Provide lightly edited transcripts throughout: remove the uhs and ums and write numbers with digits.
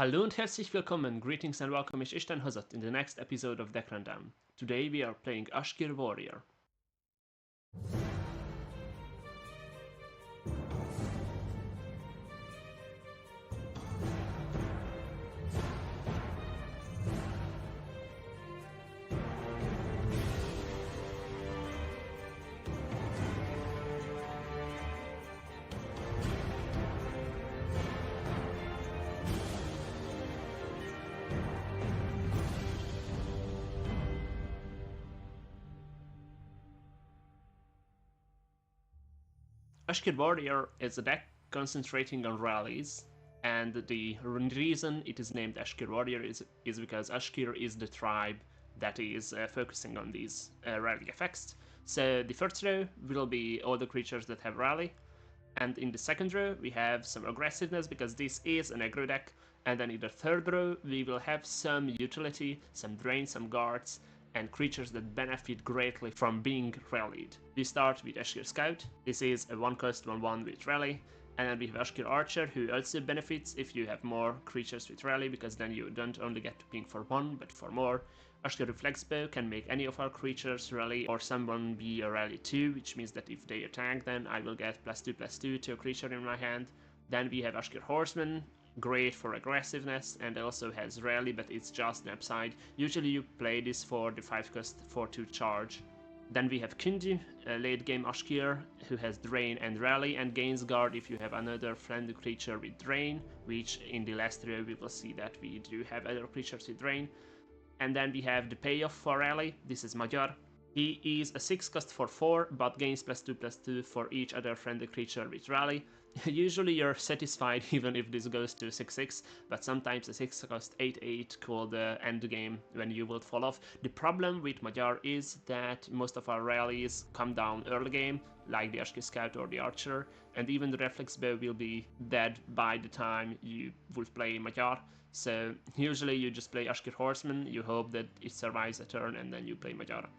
Hallo und herzlich willkommen, greetings and welcome, ich dein Hazat in the next episode of Deck Rundown. Today we are playing Askír Warrior. Askír Warrior is a deck concentrating on rallies, and the reason it is named Askír Warrior is because Askír is the tribe that is focusing on these rally effects. So the first row will be all the creatures that have rally, and in the second row we have some aggressiveness because this is an aggro deck, and then in the third row we will have some utility, some drain, some guards, and creatures that benefit greatly from being rallied. We start with Askír Scout. This is a 1-cost 1/1 with rally, and then we have Askír Archer, who also benefits if you have more creatures with rally, because then you don't only get to ping for 1 but for more. Askír Reflex Bow can make any of our creatures rally or someone be a rally 2, which means that if they attack, then I will get +2/+2 to a creature in my hand. Then we have Askír Horseman, great for aggressiveness, and also has rally, but it's just an upside. Usually you play this for the 5-cost 4/2 charge. Then we have Kundu, a late game Askír, who has Drain and Rally, and gains guard if you have another friendly creature with Drain, which in the last row we will see that we do have other creatures with Drain. And then we have the payoff for Rally. This is Magyar. He is a 6-cost for 4, but gains +2/+2 for each other friendly creature with Rally. Usually you're satisfied even if this goes to 6/6, but sometimes a 6-cost 8/8 could end the game when you will fall off. The problem with Magyar is that most of our rallies come down early game, like the Askír Scout or the Archer, and even the Reflex Bow will be dead by the time you would play Magyar. So usually you just play Askír Horseman, you hope that it survives a turn, and then you play Magyar.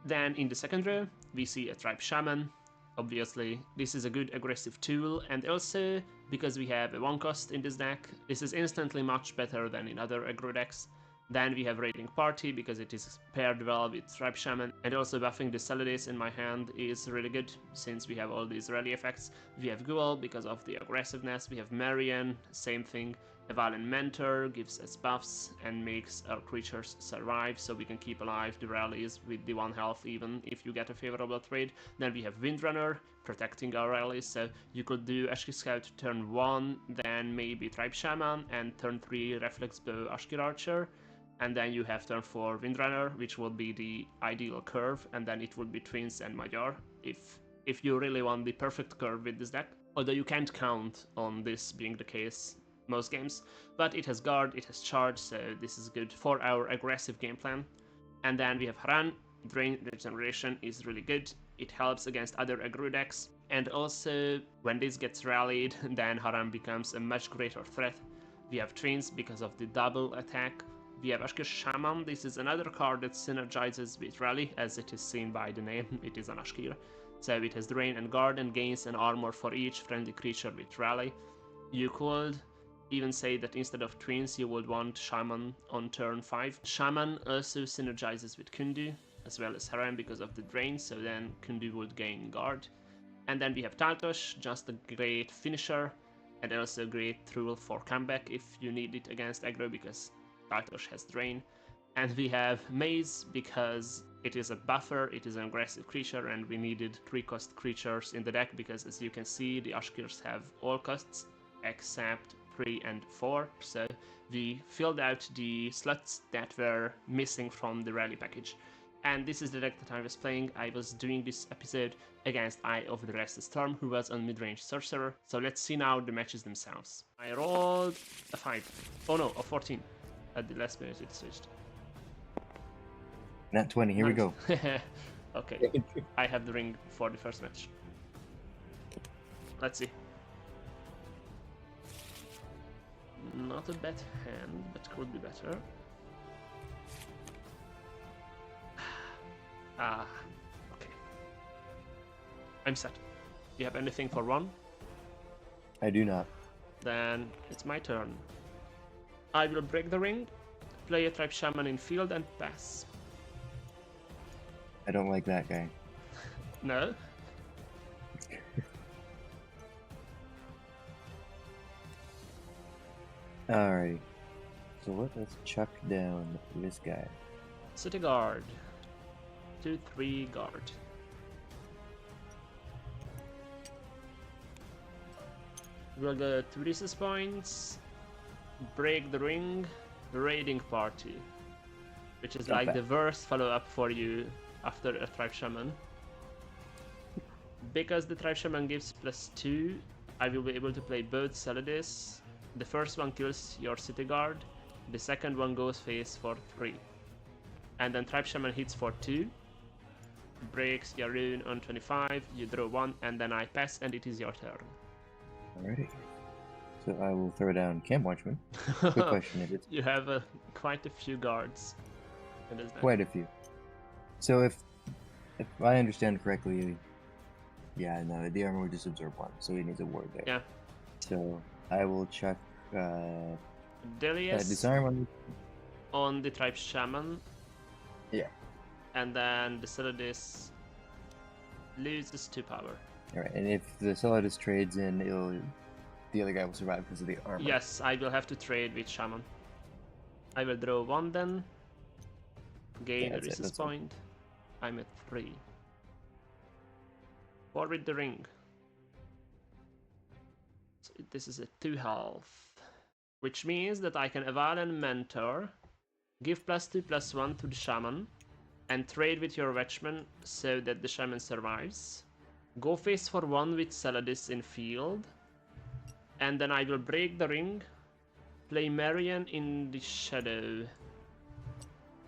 Then in the second row, we see a Tribe Shaman. Obviously, this is a good aggressive tool, and also, because we have a 1-cost in this deck, this is instantly much better than in other aggro decks. Then we have Raiding Party, because it is paired well with Tribe Shaman, and also buffing the Celades in my hand is really good, since we have all these rally effects. We have Ghoul, because of the aggressiveness. We have Marion, same thing. A Violent Mentor gives us buffs and makes our creatures survive, so we can keep alive the rallies with the 1 health even if you get a favorable trade. Then we have Windrunner, protecting our rallies, so you could do Askír Scout turn 1, then maybe Tribe Shaman, and turn 3 Reflex Bow Askír Archer, and then you have turn 4 Windrunner, which would be the ideal curve, and then it would be Twins and Magyar, if you really want the perfect curve with this deck. Although you can't count on this being the case most games, but it has guard, it has charge, so this is good for our aggressive game plan. And then we have Haran. Drain regeneration is really good, it helps against other aggro decks, and also when this gets rallied, then Haran becomes a much greater threat. We have Twins because of the double attack. We have Askír Shaman. This is another card that synergizes with rally, as it is seen by the name, it is an Askír. So it has Drain and guard and gains an armor for each friendly creature with rally. You could even say that instead of Twins you would want Shaman on turn 5. Shaman also synergizes with Kundu as well as Haran because of the drain, so then Kundu would gain guard. And then we have Taltosh, just a great finisher, and also a great tool for comeback if you need it against aggro because Taltosh has drain. And we have Maze because it is a buffer, it is an aggressive creature, and we needed 3-cost creatures in the deck because, as you can see, the Askírs have all costs except 3 and 4, so we filled out the slots that were missing from the rally package. And this is the deck that I was playing. I was doing this episode against Eye of the Restless Storm, who was on mid-range sorcerer. So let's see now the matches themselves. I rolled a 5. Oh no, a 14. At the last minute it switched. Nat 20, here we go. Okay, I have the ring for the first match. Let's see. Not a bad hand, but could be better. Okay. I'm set. Do you have anything for 1? I do not. Then it's my turn. I will break the ring, play a Tribe Shaman in field, and pass. I don't like that guy. No? Alrighty. So let us chuck down this guy. City Guard. 2-3 guard. We'll go 2 resource points, break the ring, raiding party, which is like the worst follow-up for you after a Tribe Shaman. Because the Tribe Shaman gives +2, I will be able to play both Celadis. The first one kills your City Guard, the second one goes face for 3. And then Tribe Shaman hits for 2, breaks your rune on 25, you draw 1, and then I pass, and it is your turn. Alrighty. So I will throw down Camp Watchman. Quick question, is it? You have quite a few guards. Quite a few. So if I understand correctly, yeah, no, the armor will just absorb 1, so he needs a ward there. Yeah. So I will chuck Delius disarm on the Tribe Shaman. Yeah. And then the Celadis loses 2 power. Alright, and if the Celadis trades in, the other guy will survive because of the armor. Yes, I will have to trade with Shaman. I will draw 1 then. Gain a resist point. I'm at 3. Forward the ring. So this is a 2 health. Which means that I can Avalen Mentor, give +2/+1 to the Shaman, and trade with your Watchman so that the Shaman survives. Go face for 1 with Celadis in field. And then I will break the ring, play Marian in the shadow.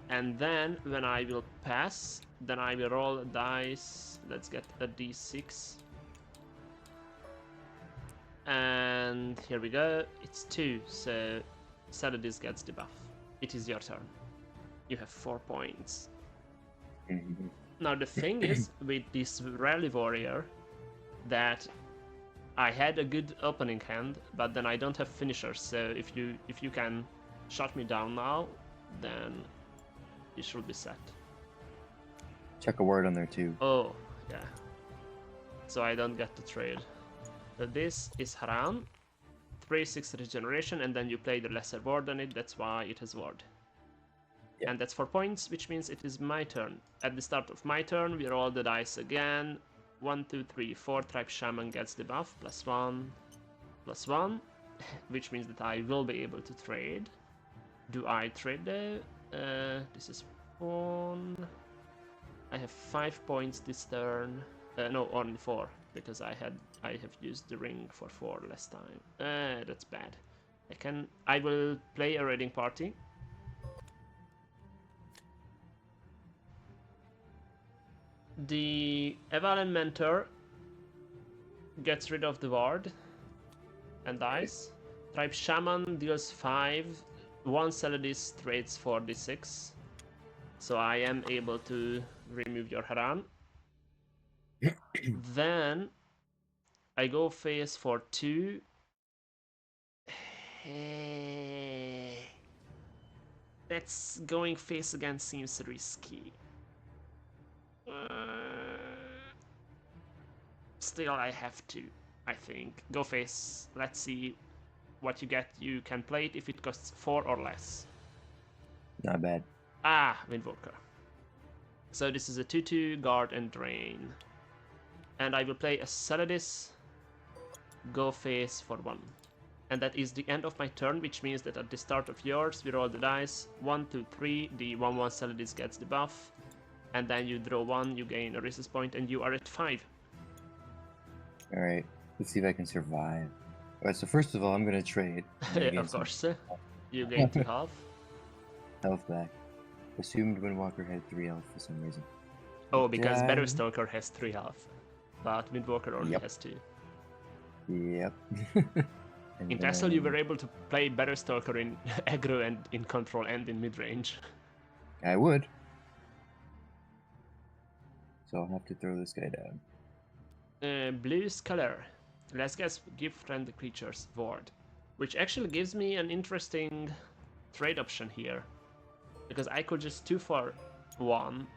And then when I will pass, then I will roll a dice. Let's get a d6. And here we go. It's 2, so Celadis gets the buff. It is your turn. You have 4 points. Now the thing is with this Rally Warrior that I had a good opening hand, but then I don't have finishers, so if you can shut me down now, then you should be set. Check a word on there too. Oh, yeah. So I don't get to trade. So this is Haran, 3/6 regeneration, and then you play the lesser ward on it, that's why it has ward. Yep. And that's 4 points, which means it is my turn. At the start of my turn, we roll the dice again. 1, 2, 3, 4. Tribe Shaman gets the buff, +1, which means that I will be able to trade. Do I trade though? This is 1. I have 5 points this turn. No, only 4, because I have used the ring for 4 last time. That's bad. I will play a raiding party. The Avalen Mentor gets rid of the ward and dies. Tribe Shaman deals 5. 1 Celadis trades for d6. So I am able to remove your Haran. Then I go face for 2. That's going face again seems risky. Still, I have to, I think. Go face. Let's see what you get. You can play it if it costs 4 or less. Not bad. Ah, Windwalker. So this is a 2/2 guard and drain. And I will play a Celadis. Go face for 1. And that is the end of my turn, which means that at the start of yours, we roll the dice. 1, 2, 3. The 1/1 Celadis gets the buff. And then you draw 1, you gain a resist point, and you are at 5. Alright, let's see if I can survive. Alright, so first of all, I'm gonna trade. Of course. You gain 2 health. Health back. Assumed Windwalker had 3 health for some reason. Oh, because Battlestalker has 3 health. But Windwalker only has 2. Yep. In Tassel, you were able to play Battlestalker in aggro and in control and in mid-range. I would. So I'll have to throw this guy down. Blue Scholar. Let's guess, give friendly creatures Vordë. Which actually gives me an interesting trade option here, because I could just 2 for 1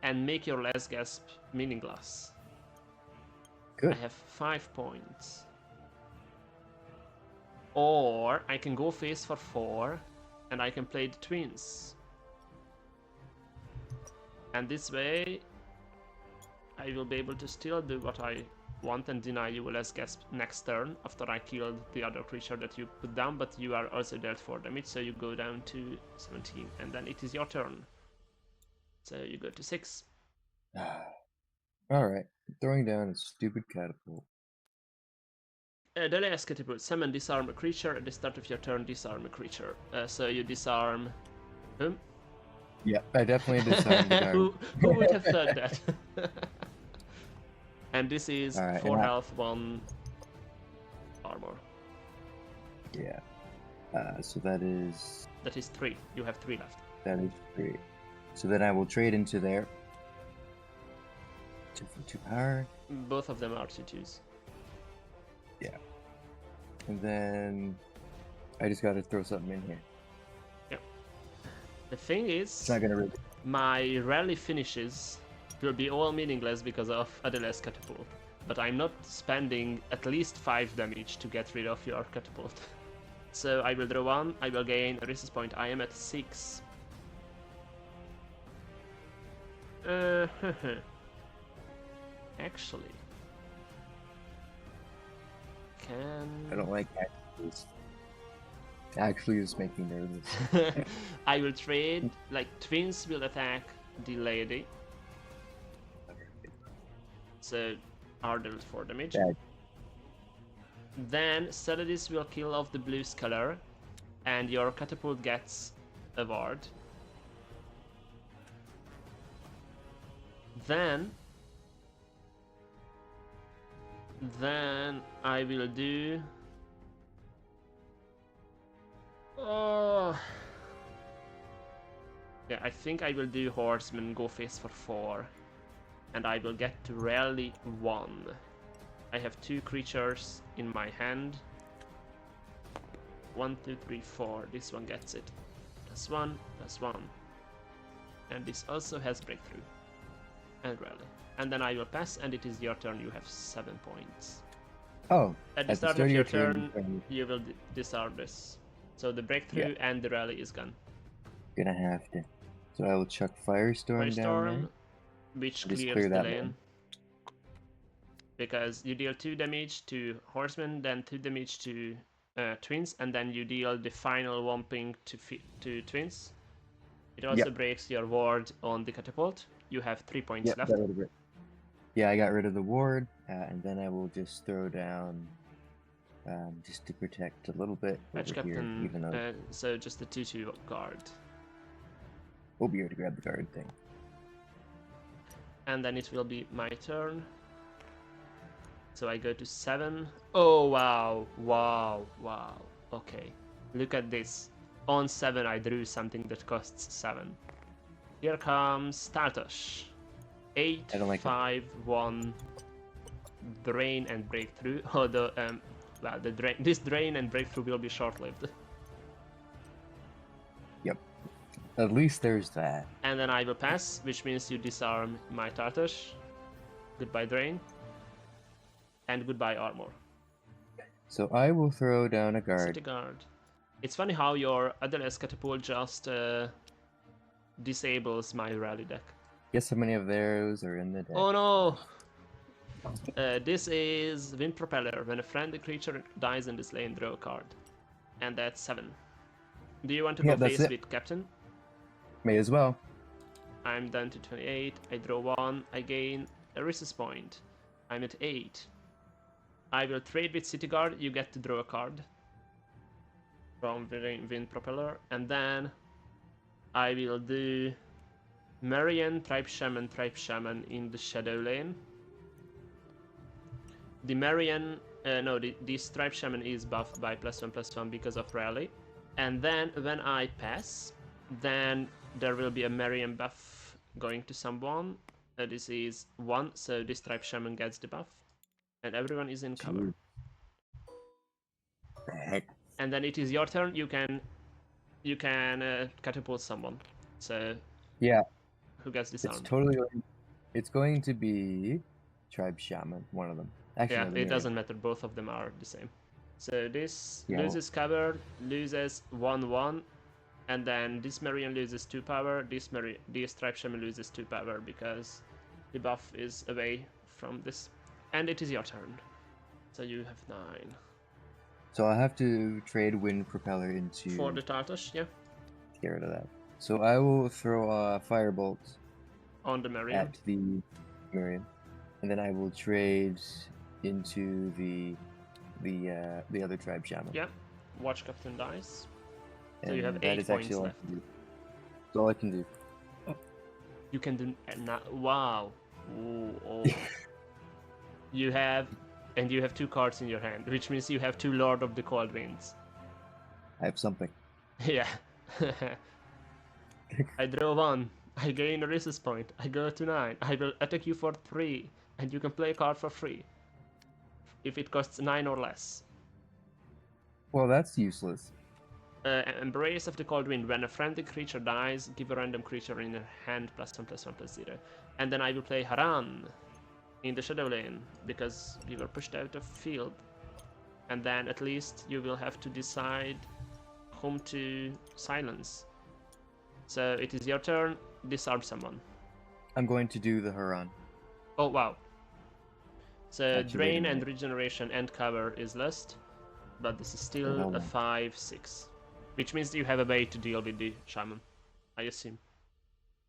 and make your last gasp meaningless. Good. I have 5 points. Or I can go face for 4 and I can play the twins. And this way I will be able to still do what I want and deny you a last gasp next turn after I killed the other creature that you put down, but you are also dealt 4 damage, so you go down to 17 and then it is your turn. So you go to 6. Alright, throwing down a stupid catapult. The last catapult, summon disarm a creature. At the start of your turn, disarm a creature. So you disarm whom? Yeah, I definitely disarmed the guard. Who would have thought that? And this is Alright, 4 health, 1 armor. Yeah. So that is 3. You have 3 left. 3. So then I will trade into there. 2 for 2 power. Both of them are 2/2s. Yeah. And then I just gotta throw something in here. Yep. The thing is, It's not gonna really. my rally finishes will be all meaningless because of Adela's catapult. But I'm not spending at least 5 damage to get rid of your catapult. So I will draw 1, I will gain a resist point. I am at 6. Actually, I don't like actually. Actually, it's making me nervous. I will trade, like, twins will attack the lady. So, are dealt 4 damage. Bad. Then, Celadis will kill off the blue scalar, and your catapult gets a ward. Then I will do... Oh... Yeah, I think I will do Horseman, go face for 4. And I will get to rally 1. I have 2 creatures in my hand. 1, 2, 3, 4. This one gets it. +1, +1. And this also has breakthrough. And rally. And then I will pass, and it is your turn. You have 7 points. Oh. At the start of your turn, you will disarm this. So the breakthrough and the rally is gone. Gonna have to. So I will chuck Firestorm down there. Which Just clears clear the that lane. one. Because you deal 2 damage to Horseman, then 2 damage to Twins, and then you deal the final 1 ping to Twins. It also breaks your ward on the catapult. You have 3 points left. Yeah, I got rid of the ward, and then I will just throw down, just to protect a little bit Match over here, captain, even though... so just the 2/2 guard. We'll be here to grab the guard thing. And then it will be my turn. So I go to 7. Oh, wow, wow, wow. Okay, look at this. On 7 I drew something that costs 7. Here comes Tartosh. 8, 5, 1. Drain and breakthrough. Oh, this drain and breakthrough will be short-lived. Yep. At least there's that. And then I will pass, which means you disarm my Tartosh. Goodbye drain. And goodbye armor. So I will throw down a guard. City guard. It's funny how your Adela's catapult just disables my rally deck. Guess how many of those are in the deck? Oh no! This is Wind Propeller. When a friendly creature dies in this lane, draw a card. And that's 7. Do you want to go face with Captain? May as well. I'm down to 28. I draw 1. I gain a resist point. I'm at 8. I will trade with City Guard. You get to draw a card from Wind Propeller. And then I will do Marian, Tribe Shaman in the Shadow lane. The Marian, this Tribe Shaman is buffed by +1/+1 because of rally. And then when I pass, then there will be a Marian buff going to someone. This is 1, so this Tribe Shaman gets the buff. And everyone is in cover. And then it is your turn. You can you can catapult someone. So Yeah, who gets it's disarmed? totally going. It's going to be Tribe Shaman, one of them. Actually, Yeah, no, the it Miriam. doesn't matter. Both of them are the same. So this Yeah, loses cover, loses 1/1, and then this Marion loses 2 power. This Tribe Shaman loses 2 power because the buff is away from this. And it is your turn. So you have 9. so I have to trade Wind Propeller For into the Tartash, yeah, get rid of that. So I will throw a Firebolt on the Marion. at the Miriam, and then I will trade into the other Tribe Shaman. Yeah, watch Captain dies. So And you have that 8 is actually points all I left. can do. That's all I can do. You can do. Wow. Ooh, oh. You have. And you have 2 cards in your hand, which means you have 2 Lord of the Cold Winds. I have something. Yeah. I draw 1. I gain a resist point. I go to 9. I will attack you for 3. And you can play a card for free. If it costs 9 or less. Well, that's useless. Embrace of the Cold Wind. When a friendly creature dies, give a random creature in your hand +1/+1/+0. And then I will play Haran in the Shadow Lane, because we were pushed out of field. And then at least you will have to decide whom to silence. So it is your turn, disarm someone. I'm going to do the Huron. Oh wow. So Activating drain and it. regeneration and cover is lost, but this is still hold a on. 5/6. Which means you have a way to deal with the shaman, I assume.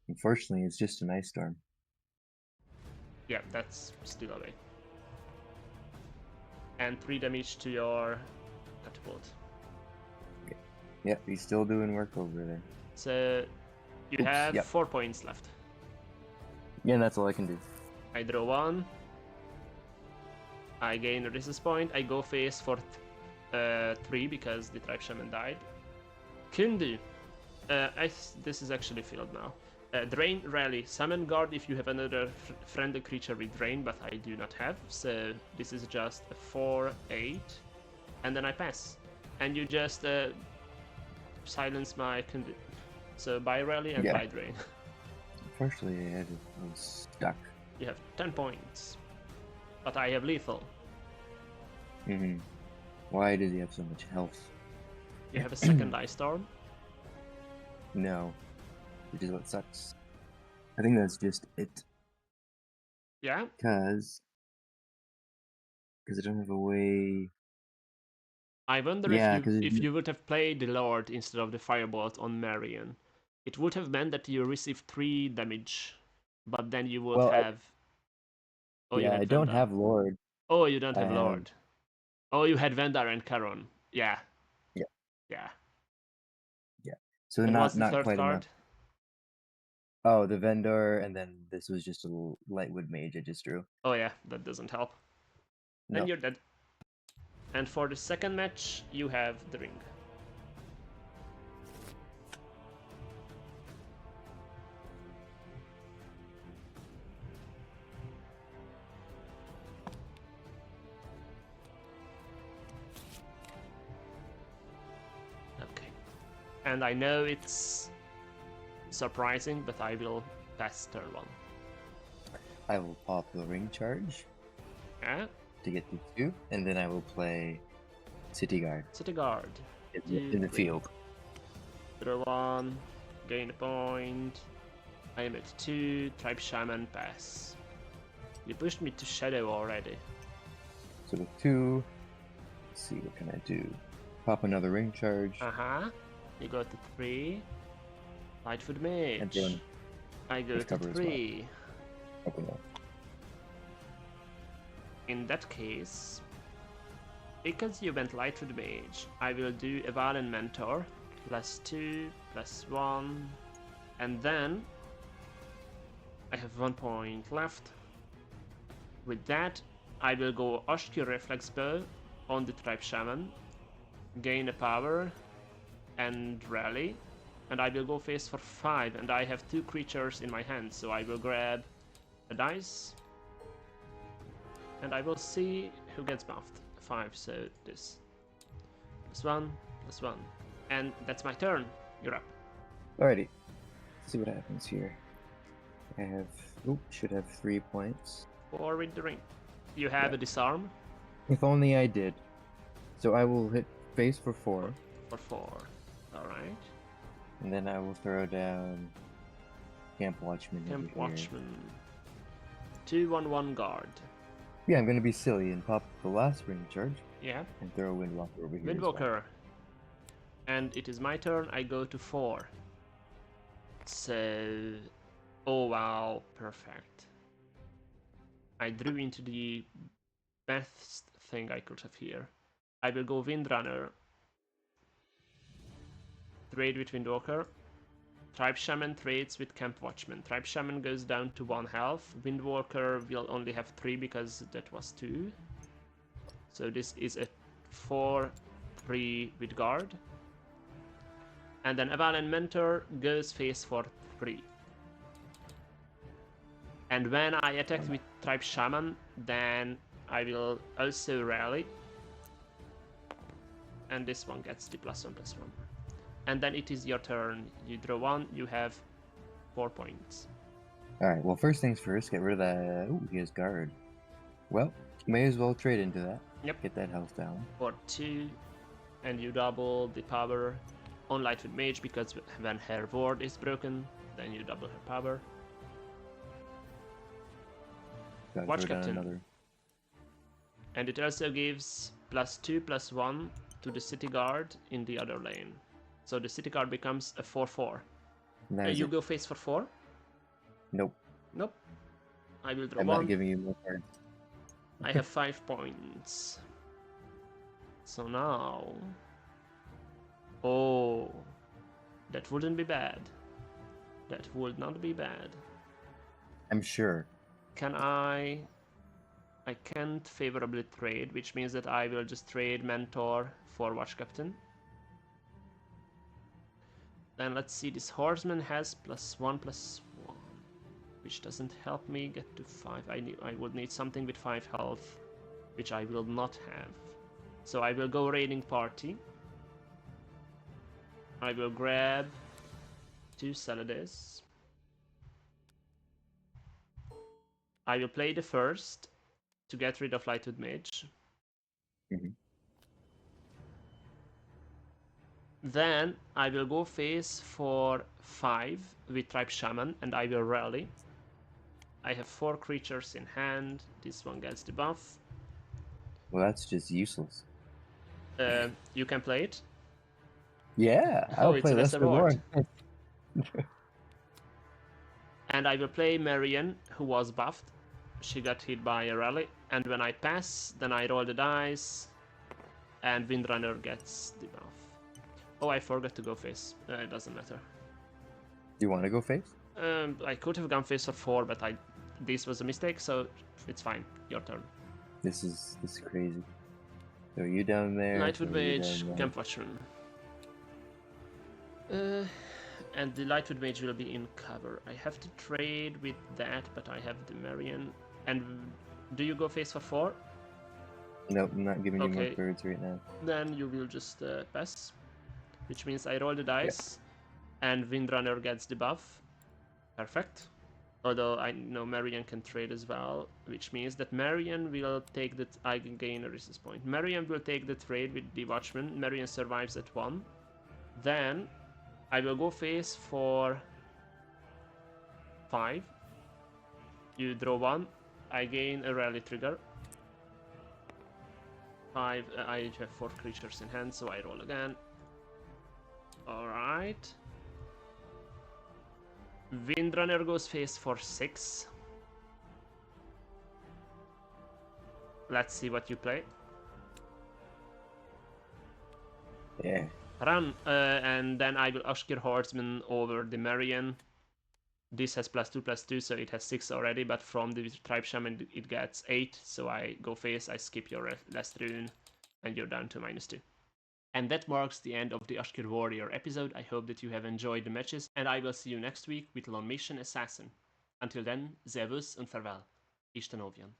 Unfortunately, it's just an ice storm. Yeah, that's still a way. And 3 damage to your catapult. Yep, he's still doing work over there. So you Oops, have yep. 4 points left. Yeah, and that's all I can do. I draw 1. I gain a resist point. I go face for 3 because the Tribe Shaman died. Kundu. This is actually filled now. Drain, rally. Summon guard if you have another friendly creature with drain, but I do not have. So this is just a 4/8. And then I pass. And you just silence my Kundu. So by rally and Yeah. by drain. Unfortunately, I was stuck. You have 10 points. But I have lethal. Mm-hmm. Why does he have so much health? You have a second Ice Storm. No. Which is what sucks. I think that's just it. Yeah. Because I don't have a way. I wonder Yeah, if you would have played the Lord instead of the Firebolt on Marion. It would have meant that you receive 3 damage, but then you would well, have. Oh, you yeah, had I don't Vendar. have Lord. Oh, you don't I have have. Lord. Oh, you had Vendar and Charon. Yeah. Yeah. Yeah. Yeah. So And what's not the third quite card? enough. Oh, the vendor, and then this was just a little Lightwood Mage I just drew. Oh yeah, that doesn't help. Then No. you're dead. And for the second match, you have the ring. Okay. And I know it's surprising, but I will pass turn 1. I will pop the ring charge Yeah. to get the 2, and then I will play City Guard City Guard. in the field. Draw 1, gain a point. I am at 2, Tribe Shaman, pass. You pushed me to Shadow already. So with 2, let's see, what can I do? Pop another ring charge. Uh-huh. You go to 3. Lightfoot Mage. then I go with to cover as well. 3. Okay, no. In that case, because you went Lightfoot Mage, I will do a Valen Mentor. +2, +1. And then I have 1 point left. With that, I will go Askír Reflex Bow on the Tribe Shaman, gain a power, and rally. And I will go face for 5, and I have 2 creatures in my hand, so I will grab a dice. And I will see who gets buffed. 5, so this. +1, +1. And that's my turn. You're up. Alrighty. Let's see what happens here. I have. Should have 3 points. 4 with the ring. You have a disarm. If only I did. So I will hit face for 4. For 4. Alright. And then I will throw down Camp Watchman. Camp Watchman. 2/1/1 guard. Yeah, I'm gonna be silly and pop the last ring charge. Yeah. And throw a Windwalker over here. Windwalker. And it is my turn. I go to 4. So. Oh wow, perfect. I drew into the best thing I could have here. I will go Windrunner. Trade with Windwalker. Tribe Shaman trades with Camp Watchman. Tribe Shaman goes down to 1 health. Windwalker will only have 3 because that was 2. So this is a 4/3 with guard. And then Avalon Mentor goes face for 3. And when I attack with Tribe Shaman, then I will also rally. And this one gets the +1/+1. And then it is your turn. You draw 1, you have 4 points. Alright, well, first things first, get rid of that. Ooh, he has guard. Well, may as well trade into that. Yep. Get that health down. For 2, and you double the power on Lightfoot Mage because when her ward is broken, then you double her power. Gotta Watch throw down Captain. another. And it also gives +2/+1 to the City Guard in the other lane. So the City Guard becomes a 4/4. And you go face for 4? Nope. Nope. I will draw I'm 1. not giving you more cards. I have 5 points. So now... Oh, that wouldn't be bad. That would not be bad. I'm sure. Can I can't favorably trade, which means that I will just trade Mentor for Watch Captain. Then let's see, this Horseman has +1/+1, which doesn't help me get to 5. I would need something with 5 health, which I will not have. So I will go Raiding Party. I will grab 2 Saladis. I will play the first to get rid of Lightwood Mage. Then I will go face for 5 with Tribe Shaman and I will rally. I have 4 creatures in hand. This one gets the buff. Well, that's just useless. You can play it. Yeah, I'll play less for more. And I will play Marion, who was buffed. She got hit by a rally. And when I pass, then I roll the dice. And Windrunner gets the buff. Oh, I forgot to go face. It doesn't matter. Do you want to go face? I could have gone face for 4, but this was a mistake, so it's fine. Your turn. This is crazy. So you down there. Lightwood Mage, Camp Watchman. And the Lightwood Mage will be in cover. I have to trade with that, but I have the Marion. And do you go face for 4? Nope, I'm not giving you more cards right now. Then you will just pass. Which means I roll the dice, and Windrunner gets the buff. Perfect. Although I know Marion can trade as well, which means that Marion will take that. I can gain a resistance point. Marion will take the trade with the Watchman. Marion survives at 1. Then I will go face for 5. You draw 1. I gain a rally trigger. 5. I have 4 creatures in hand, so I roll again. Alright. Windrunner goes face for 6. Let's see what you play. Yeah. Run, and then I will Askír Horseman over the Marion. This has +2/+2, so it has 6 already, but from the Tribe Shaman it gets 8, so I go face, I skip your last rune, and you're down to -2. And that marks the end of the Askír Warrior episode. I hope that you have enjoyed the matches, and I will see you next week with Lone Mission Assassin. Until then, Servus und Farewell. Isten Ovian.